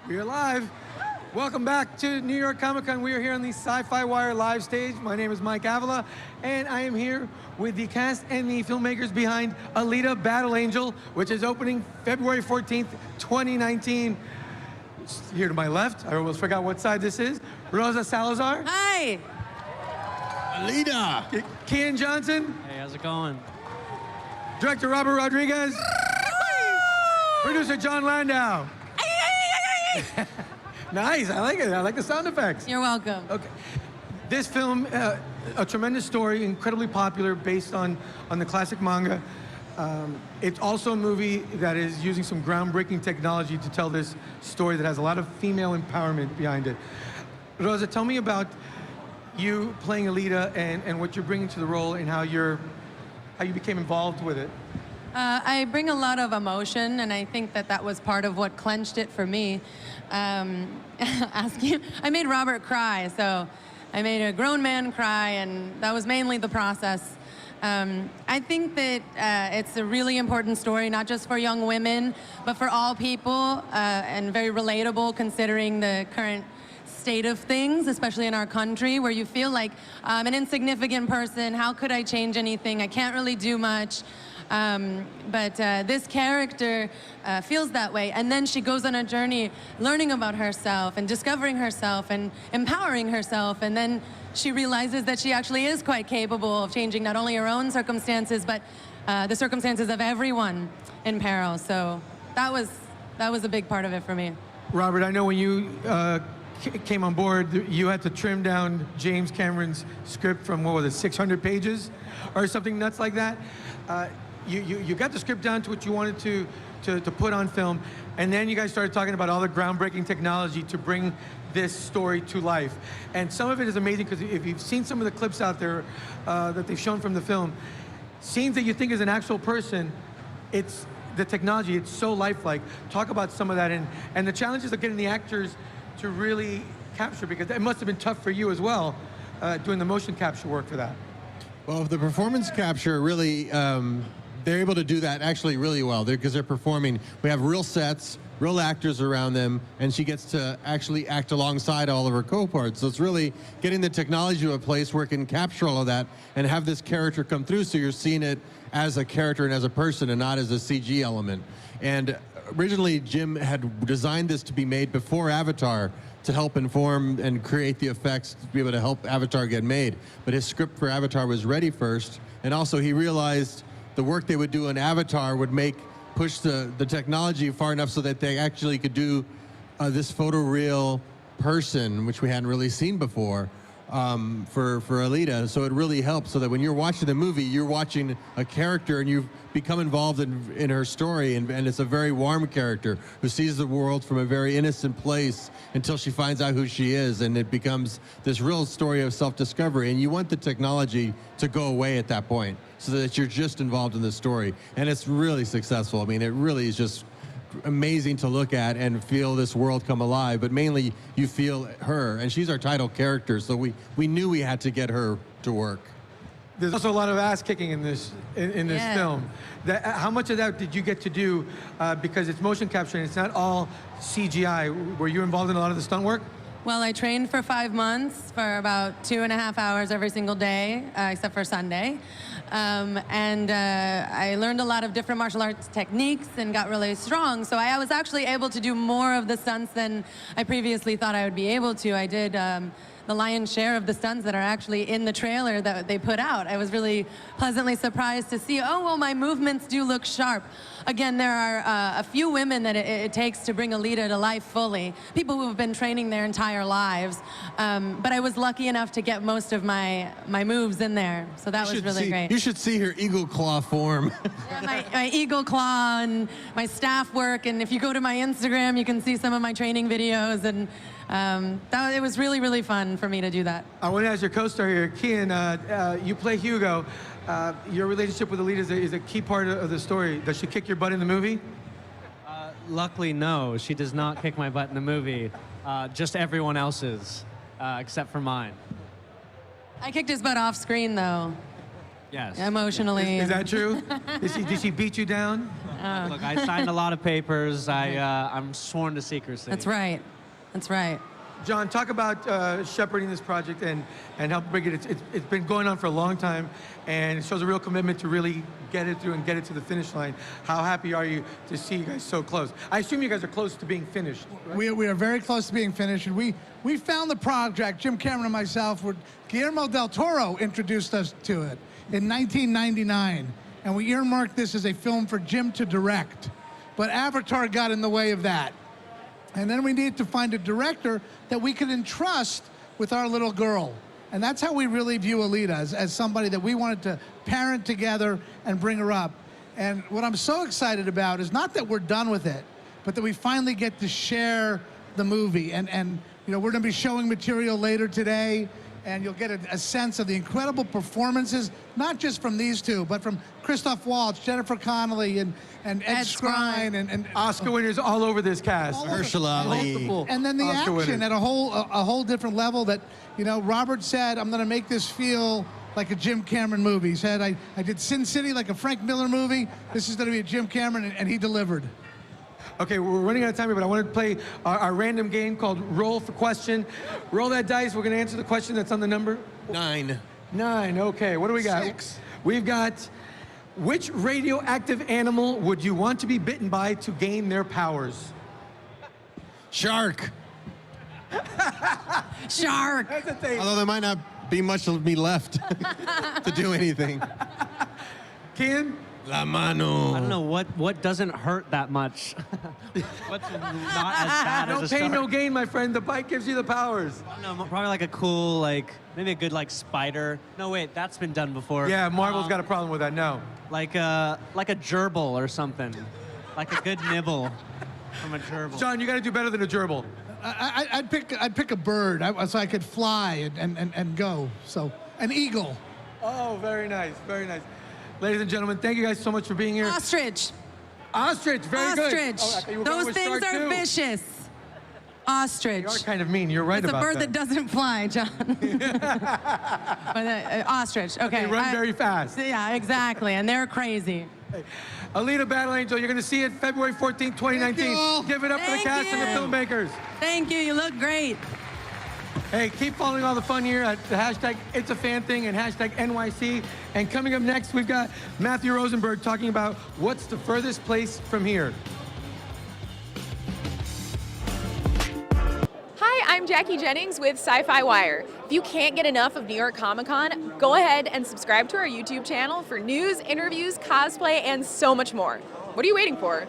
We are live. Welcome back to New York Comic Con. We are here on the SYFY WIRE live stage. My name is Mike Avila, and I am here with the cast and the filmmakers behind Alita Battle Angel, which is opening February 14th, 2019. Here to my left, I almost forgot what side this is, Rosa Salazar. Hi. Alita. Keean Johnson. Hey, how's it going? Director Robert Rodriguez. Producer Jon Landau. Nice, I like it. I like the sound effects. You're welcome. Okay. This film, a tremendous story, incredibly popular, based on the classic manga. It's also a movie that is using some groundbreaking technology to tell this story that has a lot of female empowerment behind it. Rosa, tell me about you playing Alita and what you're bringing to the role and how you became involved with it. I bring a lot of emotion, and I think that was part of what clenched it for me. I made Robert cry, so I made a grown man cry, and that was mainly the process. I think that it's a really important story, not just for young women, but for all people, and very relatable considering the current state of things, especially in our country, where you feel like I'm an insignificant person. How could I change anything? I can't really do much. But this character feels that way, and then she goes on a journey learning about herself and discovering herself and empowering herself, and then she realizes that she actually is quite capable of changing not only her own circumstances, but the circumstances of everyone in peril. So that was a big part of it for me. Robert, I know when you came on board, you had to trim down James Cameron's script from, what was it, 600 pages or something nuts like that. You got the script down to what you wanted to put on film, and then you guys started talking about all the groundbreaking technology to bring this story to life. And some of it is amazing, because if you've seen some of the clips out there that they've shown from the film, scenes that you think is an actual person, it's the technology, it's so lifelike. Talk about some of that, and the challenges of getting the actors to really capture, because it must have been tough for you as well, doing the motion capture work for that. Well, the performance capture really, they're able to do that actually really well because they're performing. We have real sets, real actors around them, and she gets to actually act alongside all of her co-parts. So it's really getting the technology to a place where it can capture all of that and have this character come through, so you're seeing it as a character and as a person and not as a CG element. And originally, Jim had designed this to be made before Avatar, to help inform and create the effects to be able to help Avatar get made. But his script for Avatar was ready first, and also he realized the work they would do in Avatar would push the technology far enough so that they actually could do this photoreal person, which we hadn't really seen before, for Alita. So it really helps, so that when you're watching the movie, you're watching a character and you become involved in her story, and it's a very warm character who sees the world from a very innocent place until she finds out who she is, and it becomes this real story of self-discovery. And you want the technology to go away at that point, so that you're just involved in the story. And it's really successful. I mean, it really is just amazing to look at and feel this world come alive, but mainly you feel her, and she's our title character, so we knew we had to get her to work. There's also a lot of ass kicking in this film. How much of that did you get to do, because it's motion capture and it's not all CGI? Were you involved in a lot of the stunt work? Well, I trained for 5 months for about 2.5 hours every single day, except for Sunday. I learned a lot of different martial arts techniques and got really strong. So I was actually able to do more of the stunts than I previously thought I would be able to. I did the lion's share of the stunts that are actually in the trailer that they put out. I was really pleasantly surprised to see, oh, well, my movements do look sharp. Again, there are a few women that it takes to bring Alita to life fully, people who have been training their entire lives. But I was lucky enough to get most of my moves in there, so that was really great. You should see her eagle claw form. Yeah, my eagle claw and my staff work, and if you go to my Instagram, you can see some of my training videos, and it was really, really fun for me to do that. I want to ask your co-star here, Keean, you play Hugo. Your relationship with Alita is a key part of the story. Does she kick your butt in the movie? Luckily, no. She does not kick my butt in the movie. Just everyone else's, except for mine. I kicked his butt off screen, though. Yes. Emotionally. Is that true? Did she beat you down? Look, I signed a lot of papers. I'm sworn to secrecy. That's right. That's right. Jon, talk about shepherding this project and help bring it. It's been going on for a long time, and it shows a real commitment to really get it through and get it to the finish line. How happy are you to see you guys so close? I assume you guys are close to being finished, right? We are very close to being finished, and we found the project, Jim Cameron and myself, Guillermo del Toro introduced us to it in 1999, and we earmarked this as a film for Jim to direct, but Avatar got in the way of that. And then we needed to find a director that we could entrust with our little girl. And that's how we really view Alita, as somebody that we wanted to parent together and bring her up. And what I'm so excited about is not that we're done with it, but that we finally get to share the movie. And you know, we're gonna be showing material later today, and you'll get a sense of the incredible performances, not just from these two, but from Christoph Waltz, Jennifer Connelly, and Ed Skrein, and Oscar winners all over this cast. Mahershala Ali. Multiple and then the Oscar action winners. at a whole different level that, you know, Robert said, I'm gonna make this feel like a Jim Cameron movie. He said, I did Sin City like a Frank Miller movie. This is gonna be a Jim Cameron, and he delivered. Okay, we're running out of time here, but I want to play our random game called Roll for Question. Roll that dice. We're going to answer the question that's on the number. 9. 9. Okay, what do we got? 6. We've got, which radioactive animal would you want to be bitten by to gain their powers? Shark. Shark. Hesitate. Although there might not be much of me left to do anything. Keean? La mano. I don't know what doesn't hurt that much. What's not as bad No as a pain, shark? no gain, my friend. The bite gives you the powers. I don't know, probably like a cool, maybe a good spider. No, wait, that's been done before. Yeah, Marvel's got a problem with that. No. Like a gerbil or something. Like a good nibble from a gerbil. Jon, you got to do better than a gerbil. I'd pick a bird so I could fly and go. So an eagle. Oh, very nice, very nice. Ladies and gentlemen, thank you guys so much for being here. Ostrich. Ostrich, very good. Ostrich. Oh, I thought you were going Those with things shark, are too. vicious. Ostrich. You are kind of mean. You're right It's a about bird that. that doesn't fly, Jon. But, ostrich. Okay. They run very fast. Yeah, exactly, and they're crazy. Alita Battle Angel, you're going to see it February 14th, 2019. Thank you all. Give it up for the Thank cast and the you. filmmakers. Thank you. You look great. Hey, keep following all the fun here at the hashtag It's a Fan Thing and hashtag NYC. And coming up next, we've got Matthew Rosenberg talking about what's the furthest place from here. Hi, I'm Jackie Jennings with SYFY WIRE. If you can't get enough of New York Comic Con, go ahead and subscribe to our YouTube channel for news, interviews, cosplay, and so much more. What are you waiting for?